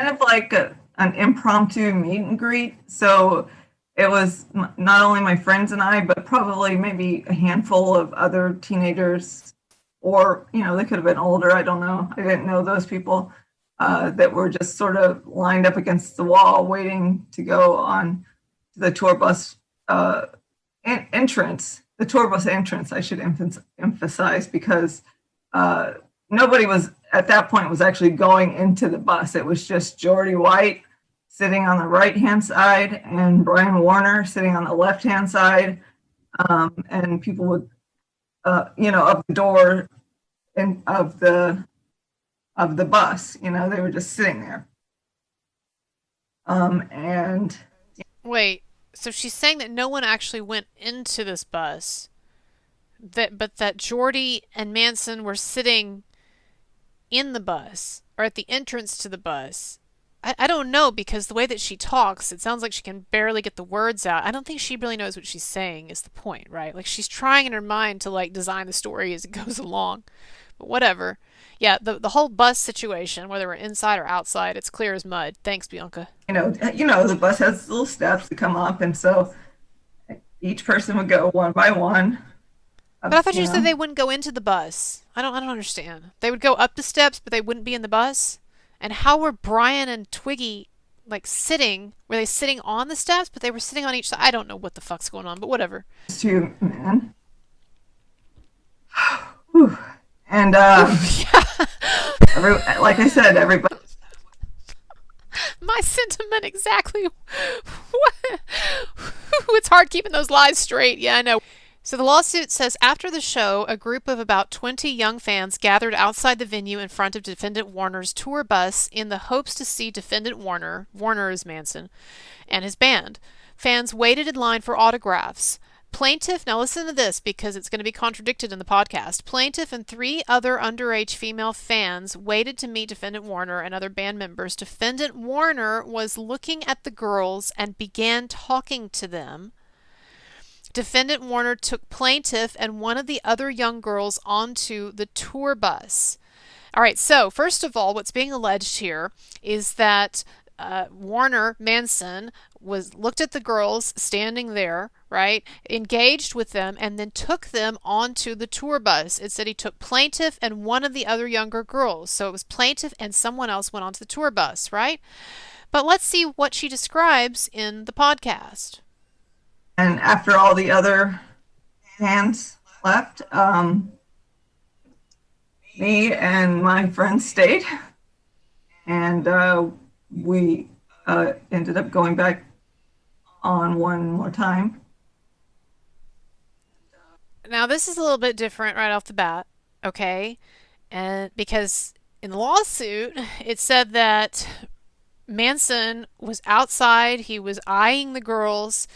kind of like an impromptu meet and greet. So it was not only my friends and I, but probably maybe a handful of other teenagers, or, they could have been older. I don't know. I didn't know those people that were just sort of lined up against the wall waiting to go on the tour bus entrance. The tour bus entrance, I should emphasize, because nobody was at that point was actually going into the bus. It was just Jordy White sitting on the right-hand side and Brian Warner sitting on the left-hand side, and people would, of the door and of the bus. They were just sitting there. And Wait, so she's saying that no one actually went into this bus, but that Jordy and Manson were sitting in the bus or at the entrance to the bus. I don't know, because the way that she talks, it sounds like she can barely get the words out. I don't think she really knows what she's saying is the point, right? Like, she's trying in her mind to like design the story as it goes along. But whatever. Yeah, the whole bus situation, whether we're inside or outside, it's clear as mud. Thanks, Bianca. the bus has little steps to come up, and so each person would go one by one. But I thought You you said know, they wouldn't go into the bus. I don't understand. They would go up the steps, but they wouldn't be in the bus. And how were Brian and Twiggy like sitting? Were they sitting on the steps, but they were sitting on each side? I don't know what the fuck's going on, but whatever. two men. Whew. And Yeah, like I said, everybody. my sentiment exactly. What? It's hard keeping those lies straight. Yeah, I know. So the lawsuit says after the show, a group of about 20 young fans gathered outside the venue in front of Defendant Warner's tour bus in the hopes to see Defendant Warner is Manson, and his band. Fans waited in line for autographs. Plaintiff, now listen to this because it's going to be contradicted in the podcast. Plaintiff and three other underage female fans waited to meet Defendant Warner and other band members. Defendant Warner was looking at the girls and began talking to them. Defendant Warner took plaintiff and one of the other young girls onto the tour bus. All right, so first of all, what's being alleged here is that Warner Manson was looked at the girls standing there, right, engaged with them, and then took them onto the tour bus. It said he took plaintiff and one of the other younger girls. So it was plaintiff and someone else went onto the tour bus, right? But let's see what she describes in the podcast. And after all the other hands left, me and my friends stayed, and we ended up going back on one more time. Now, this is a little bit different right off the bat, okay? And because in the lawsuit, it said that Manson was outside, he was eyeing the girls,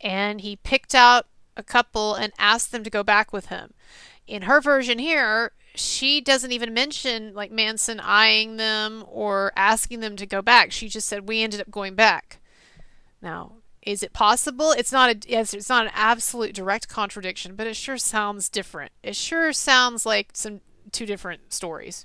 and he picked out a couple and asked them to go back with him. In her version here, she doesn't even mention like Manson eyeing them or asking them to go back. She just said we ended up going back. Now, is it possible? It's not an absolute direct contradiction, but it sure sounds different. It sure sounds like some two different stories.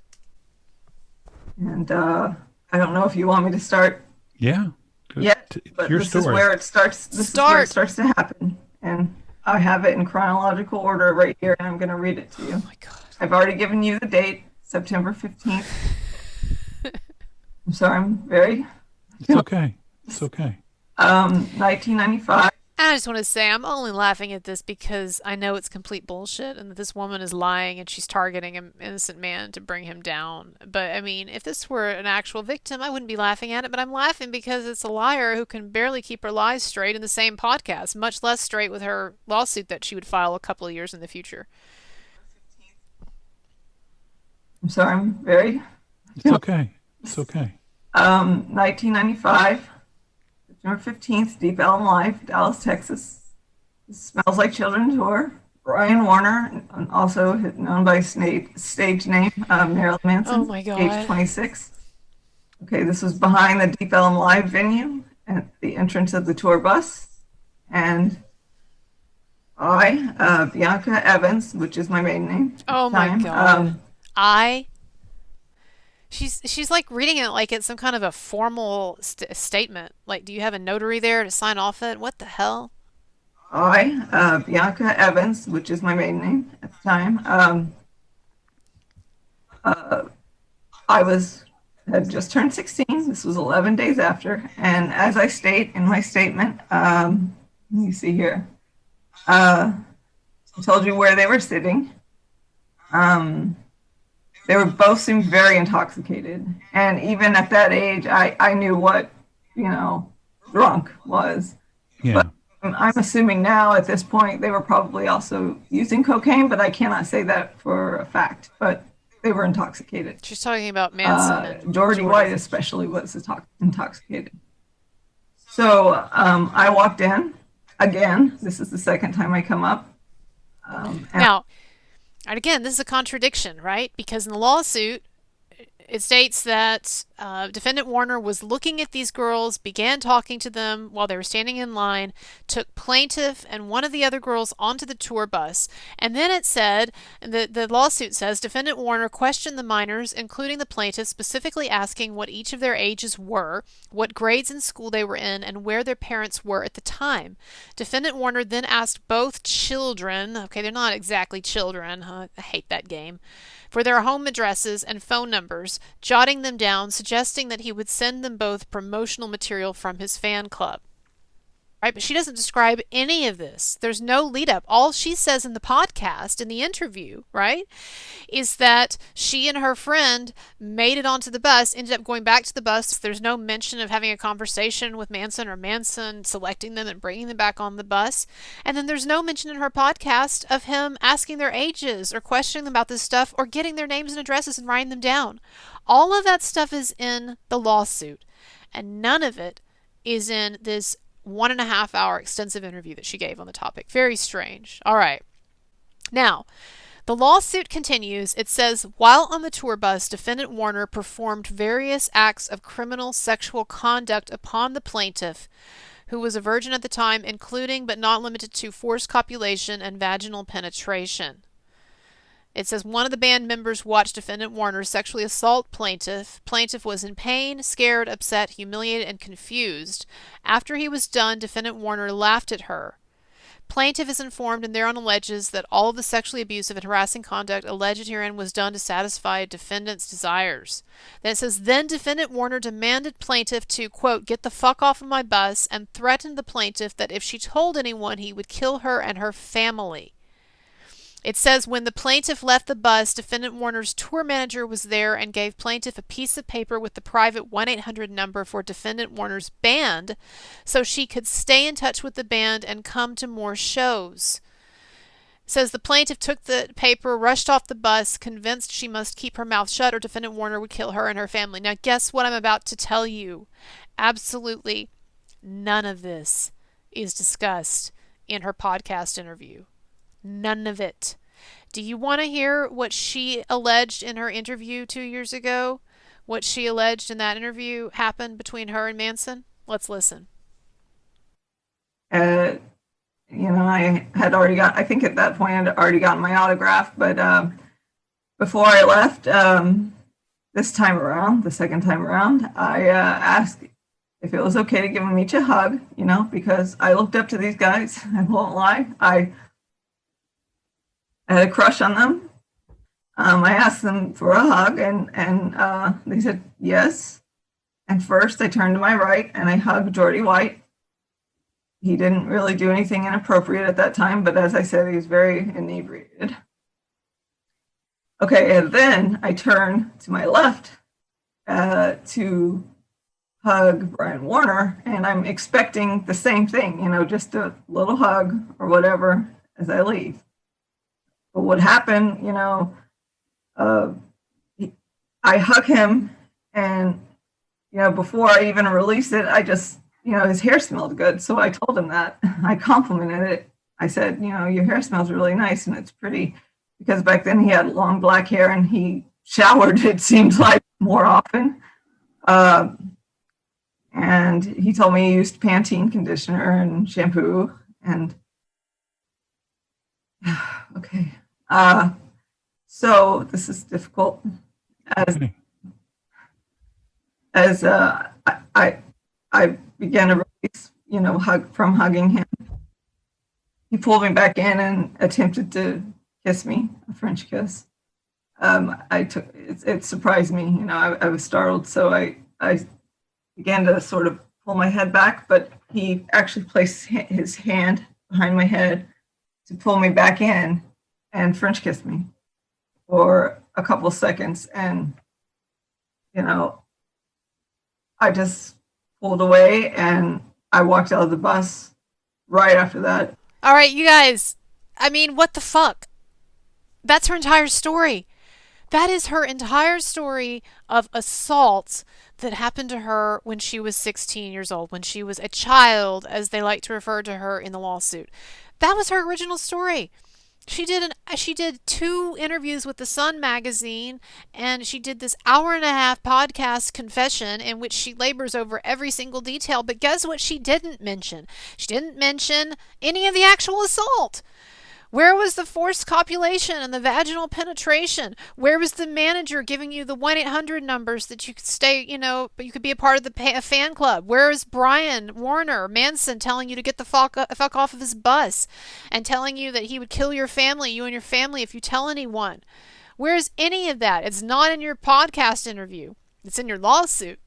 And I don't know if you want me to start Yeah. yet, It's but your this is story. where it starts. This is where it Start. starts to happen, and I have it in chronological order right here, and I'm going to read it to Oh you. my god. I've already given you the date, September 15th. I'm sorry, I'm very It's okay. It's okay. 1995. I just want to say I'm only laughing at this because I know it's complete bullshit and that this woman is lying and she's targeting an innocent man to bring him down. But I mean, if this were an actual victim, I wouldn't be laughing at it, but I'm laughing because it's a liar who can barely keep her lies straight in the same podcast, much less straight with her lawsuit that she would file a couple of years in the future. I'm sorry, I'm very It's okay. It's okay. 1995, September 15th, Deep Ellum Live, Dallas, Texas. Smells Like Children tour. Brian Warner, and also known by stage name Marilyn Oh Manson, my age god. 26. Okay, this was behind the Deep Ellum Live venue at the entrance of the tour bus. And Bianca Evans, which is my maiden name at Oh the my time, god. I She's like reading it like it's some kind of a formal statement. Like, do you have a notary there to sign off it? What the hell? I, Bianca Evans, which is my maiden name at the time, uh, I had just turned 16. This was 11 days after. And as I state in my statement, let me see here. I told you where they were sitting. They were both seemed very intoxicated. And even at that age, I knew what, drunk was. Yeah. But I'm assuming now at this point, they were probably also using cocaine, but I cannot say that for a fact. But they were intoxicated. She's talking about Manson and Jordy White especially was intoxicated. So I walked in again. This is the second time I come up. Now, and again, this is a contradiction, right? Because in the lawsuit, it states that defendant Warner was looking at these girls, began talking to them while they were standing in line, took plaintiff and one of the other girls onto the tour bus, and then it said, the lawsuit says, defendant Warner questioned the minors, including the plaintiff, specifically asking what each of their ages were, what grades in school they were in, and where their parents were at the time. Defendant Warner then asked both children, okay, they're not exactly children, huh? I hate that game, for their home addresses and phone numbers, jotting them down, suggesting that he would send them both promotional material from his fan club. Right? But she doesn't describe any of this. There's no lead up. All she says in the podcast, in the interview, right, is that she and her friend made it onto the bus, ended up going back to the bus. There's no mention of having a conversation with Manson or Manson selecting them and bringing them back on the bus. And then there's no mention in her podcast of him asking their ages or questioning them about this stuff or getting their names and addresses and writing them down. All of that stuff is in the lawsuit, and none of it is in this 1.5 hour extensive interview that she gave on the topic. Very strange. All right. Now, the lawsuit continues. It says, while on the tour bus, defendant Warner performed various acts of criminal sexual conduct upon the plaintiff, who was a virgin at the time, including but not limited to forced copulation and vaginal penetration. It says one of the band members watched defendant Warner sexually assault plaintiff. Plaintiff was in pain, scared, upset, humiliated, and confused. After he was done, defendant Warner laughed at her. Plaintiff is informed and thereon alleges that all of the sexually abusive and harassing conduct alleged herein was done to satisfy defendant's desires. Then it says, then defendant Warner demanded plaintiff to, quote, get the fuck off of my bus, and threatened the plaintiff that if she told anyone, he would kill her and her family. It says when the plaintiff left the bus, defendant Warner's tour manager was there and gave plaintiff a piece of paper with the private 1-800 number for defendant Warner's band so she could stay in touch with the band and come to more shows. It says the plaintiff took the paper, rushed off the bus, convinced she must keep her mouth shut or defendant Warner would kill her and her family. Now guess what I'm about to tell you? Absolutely none of this is discussed in her podcast interview. None of it. Do you want to hear what she alleged in her interview 2 years ago? What she alleged in that interview happened between her and Manson? Let's listen. I had already I think at that point I'd already gotten my autograph, but before I left, this time around, the second time around, I asked if it was okay to give them each a hug, because I looked up to these guys. I won't lie. I had a crush on them. I asked them for a hug, and they said yes. And first, I turned to my right, and I hugged Jordy White. He didn't really do anything inappropriate at that time, but as I said, he was very inebriated. Okay, and then I turned to my left to hug Brian Warner, and I'm expecting the same thing, just a little hug or whatever as I leave. But what happened, I hug him, and, before I even released it, I just, his hair smelled good. So I told him that. I complimented it. I said, your hair smells really nice and it's pretty, because back then he had long black hair and he showered, it seems like, more often. And he told me he used Pantene conditioner and shampoo, and okay. So this is difficult. as I began to release, from hugging him. He pulled me back in and attempted to kiss me, a French kiss. It surprised me, I was startled, so I began to sort of pull my head back, but he actually placed his hand behind my head to pull me back in and French kissed me for a couple of seconds. And, I just pulled away and I walked out of the bus right after that. All right, you guys. I mean, what the fuck? That's her entire story. That is her entire story of assault that happened to her when she was 16 years old, when she was a child, as they like to refer to her in the lawsuit. That was her original story. She did 2 interviews with the Sun magazine, and she did this 1.5-hour podcast confession in which she labors over every single detail. But guess what she didn't mention? She didn't mention any of the actual assault. Where was the forced copulation and the vaginal penetration? Where was the manager giving you the 1-800 numbers that you could stay, but you could be a part of the fan club? Where is Brian Warner Manson telling you to get the fuck off of his bus and telling you that he would kill your family, you and your family, if you tell anyone? Where is any of that? It's not in your podcast interview. It's in your lawsuit.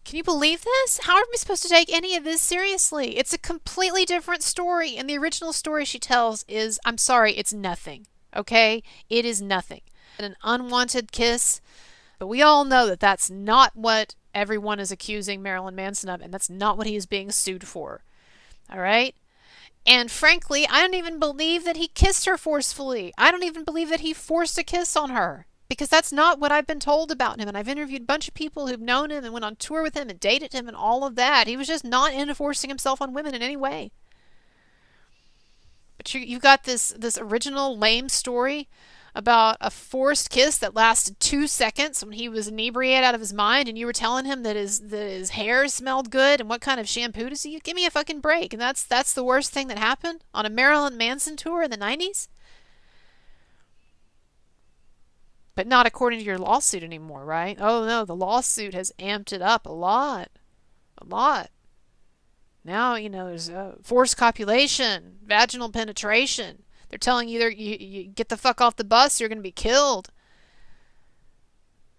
Can you believe this? How are we supposed to take any of this seriously? It's a completely different story. And the original story she tells is, I'm sorry, it's nothing. Okay? It is nothing. An unwanted kiss. But we all know that that's not what everyone is accusing Marilyn Manson of, and that's not what he is being sued for. All right? And frankly, I don't even believe that he kissed her forcefully. I don't even believe that he forced a kiss on her. Because that's not what I've been told about him. And I've interviewed a bunch of people who've known him and went on tour with him and dated him and all of that. He was just not into forcing himself on women in any way. But you've got this original lame story about a forced kiss that lasted 2 seconds when he was inebriated out of his mind, and you were telling him that his hair smelled good and what kind of shampoo does he use? Give me a fucking break. And that's the worst thing that happened on a Marilyn Manson tour in the 90s? But not according to your lawsuit anymore, right? Oh no, the lawsuit has amped it up a lot. A lot. Now, there's forced copulation, vaginal penetration. They're telling you, you get the fuck off the bus, you're going to be killed.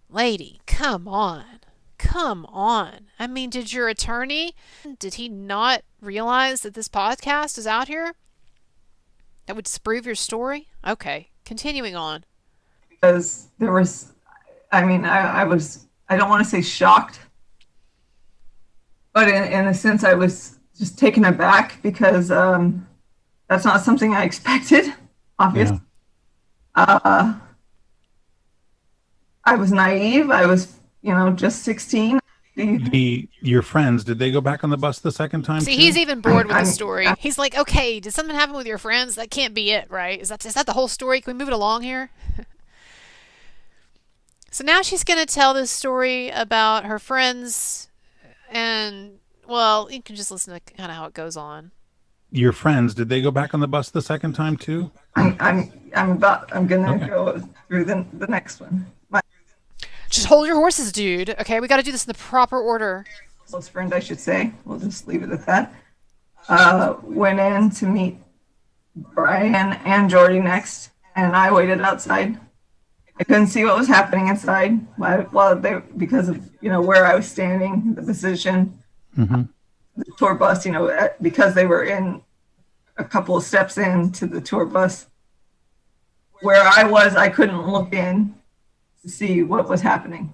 Lady, come on. Come on. I mean, did your attorney, did he not realize that this podcast is out here? That would disprove your story? Okay, continuing on. Because there was, I don't want to say shocked, but in a sense I was just taken aback because that's not something I expected, obviously. Yeah. I was naive. I was, just 16. Your friends, did they go back on the bus the second time? See, too? he's even bored with the story. He's like, okay, did something happen with your friends? That can't be it, right? Is that the whole story? Can we move it along here? So now she's going to tell this story about her friends, and, well, you can just listen to kind of how it goes on. Your friends, did they go back on the bus the second time too? I'm going to go through the next one. Just hold your horses, dude. Okay, we got to do this in the proper order. Close friend, I should say. We'll just leave it at that. Went in to meet Brian and Jordy next, and I waited outside. I couldn't see what was happening inside because of where I was standing, the position, the tour bus. Because they were in a couple of steps into the tour bus. Where I was, I couldn't look in to see what was happening.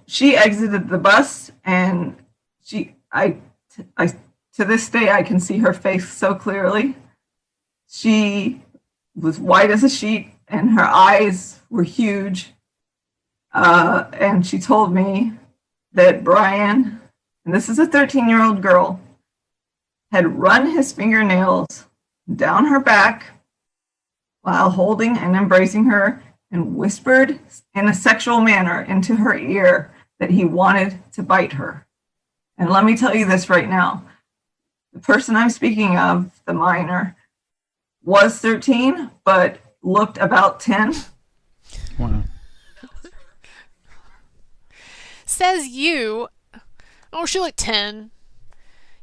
She exited the bus, and I to this day I can see her face so clearly. She was white as a sheet, and her eyes were huge. And she told me that Brian, and this is a 13-year-old girl, had run his fingernails down her back while holding and embracing her and whispered in a sexual manner into her ear that he wanted to bite her. And let me tell you this right now. The person I'm speaking of, the minor, was 13, but looked about 10. Wow. Says you. Oh, she like 10.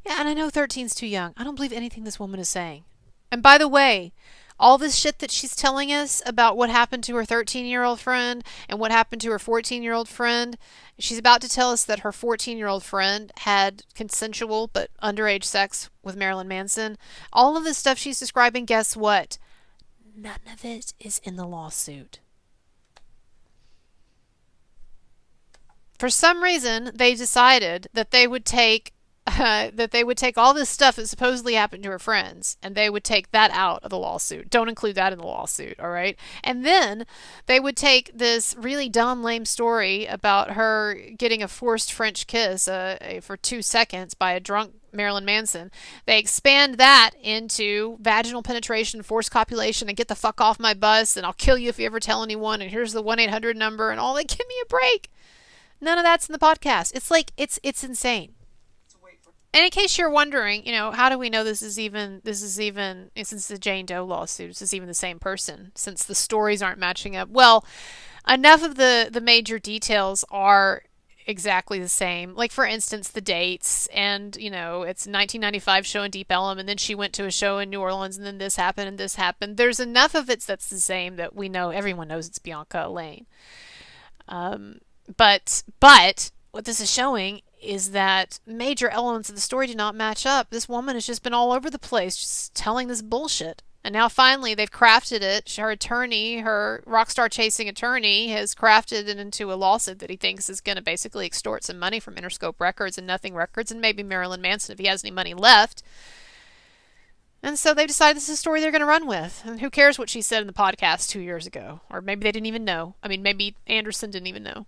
Yeah, and I know 13's too young. I don't believe anything this woman is saying. And by the way, all this shit that she's telling us about what happened to her 13-year-old friend and what happened to her 14-year-old friend, she's about to tell us that her 14-year-old friend had consensual but underage sex with Marilyn Manson. All of this stuff she's describing, guess what? None of it is in the lawsuit. For some reason, they decided that they would take all this stuff that supposedly happened to her friends, and they would take that out of the lawsuit. Don't include that in the lawsuit, all right? And then they would take this really dumb, lame story about her getting a forced French kiss for 2 seconds by a drunk Marilyn Manson. They expand that into vaginal penetration, forced copulation, and get the fuck off my bus, and I'll kill you if you ever tell anyone, and here's the 1-800 number, and all that. Give me a break. None of that's in the podcast. It's like, it's insane. And in case you're wondering, how do we know this is even, since the Jane Doe lawsuit, this is even the same person, since the stories aren't matching up? Well, enough of the major details are exactly the same. Like, for instance, the dates, and, it's 1995 show in Deep Ellum, and then she went to a show in New Orleans, and then this happened, and this happened. There's enough of it that's the same that we know, everyone knows it's Bianca Allaine. But what this is showing is that major elements of the story do not match up. This woman has just been all over the place, just telling this bullshit. And now finally they've crafted it. Her attorney, her rockstar chasing attorney, has crafted it into a lawsuit that he thinks is going to basically extort some money from Interscope Records and Nothing Records, and maybe Marilyn Manson if he has any money left. And so they've decided this is a story they're going to run with. And who cares what she said in the podcast 2 years ago? Or maybe they didn't even know. I mean, maybe Anderson didn't even know.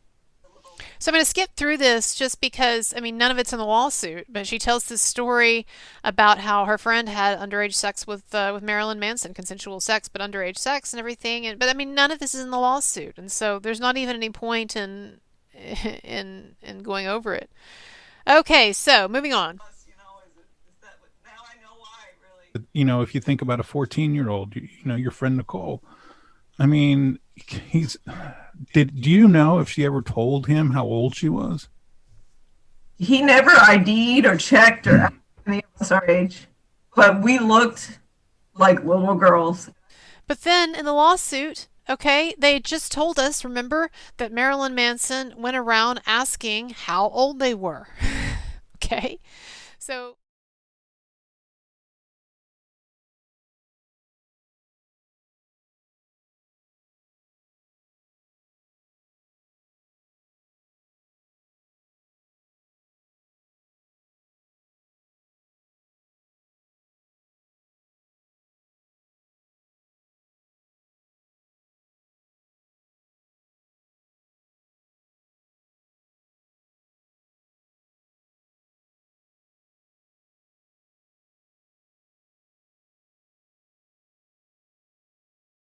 So I'm going to skip through this just because, none of it's in the lawsuit, but she tells this story about how her friend had underage sex with Marilyn Manson, consensual sex, but underage sex and everything. But none of this is in the lawsuit, and so there's not even any point in going over it. Okay, so moving on. If you think about a 14-year-old, your friend Nicole, do you know if she ever told him how old she was? He never ID'd or checked or asked any of us our age, but we looked like little girls. But then in the lawsuit, okay, they just told us, remember, that Marilyn Manson went around asking how old they were. Okay, so